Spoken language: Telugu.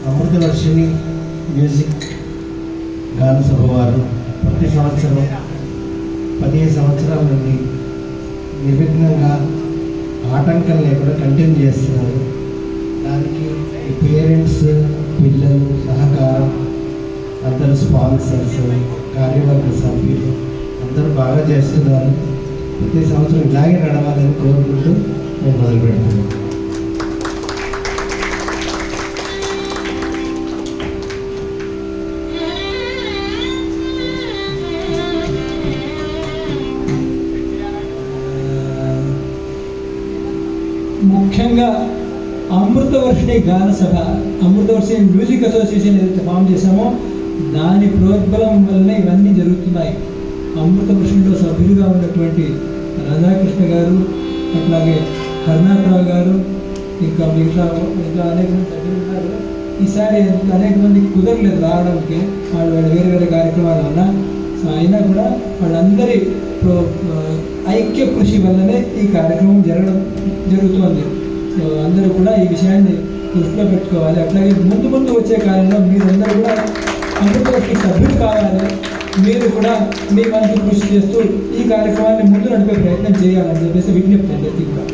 అమృతవర్షిణి మ్యూజిక్ గాన సభ వారు ప్రతి సంవత్సరం 15 సంవత్సరాల నుండి నిర్విఘ్నంగా ఆటంకం లేకుండా కంటిన్యూ చేస్తున్నారు. దానికి ఈ పేరెంట్స్, పిల్లలు సహకారం, అందరు స్పాన్సర్స్, కార్యవర్గ సభ్యులు అందరూ బాగా చేస్తున్నారు. ప్రతి సంవత్సరం ఇలాగే నడవాలని కోరుకుంటూ నేను మొదలు పెడుతున్నాను. ముఖ్యంగా అమృతవర్షిణి గాన సభ, అమృతవర్షిణి మ్యూజిక్ అసోసియేషన్ ఏదైతే ఫామ్ చేశామో దాని ప్రోద్బలం వల్లనే ఇవన్నీ జరుగుతున్నాయి. అమృతవర్షిణిలో సభ్యులుగా ఉన్నటువంటి రాధాకృష్ణ గారు, అట్లాగే కరుణాకరావు గారు, ఇంకా మిగతా అనేక మంది సభ్యులు ఉన్నారు. ఈసారి అనేక మందికి కుదరలేదు రావడానికి, వాళ్ళు వేరే వేరే కార్యక్రమాల వల్ల. సో అయినా కూడా వాళ్ళందరి ఐక్య కృషి వల్లనే ఈ కార్యక్రమం జరుగుతోంది. సో అందరూ కూడా ఈ విషయాన్ని దృష్టిలో పెట్టుకోవాలి. అట్లాగే ముందు ముందు వచ్చే కాలంలో మీరందరూ కూడా అమృతవర్షిణి సభ్యులు కావాలి. మీరు కూడా మీ వంతు కృషి చేస్తూ ఈ కార్యక్రమాన్ని ముందు నడిపే ప్రయత్నం చేయాలని చెప్పేసి విజ్ఞప్తి అందరికీ కూడా.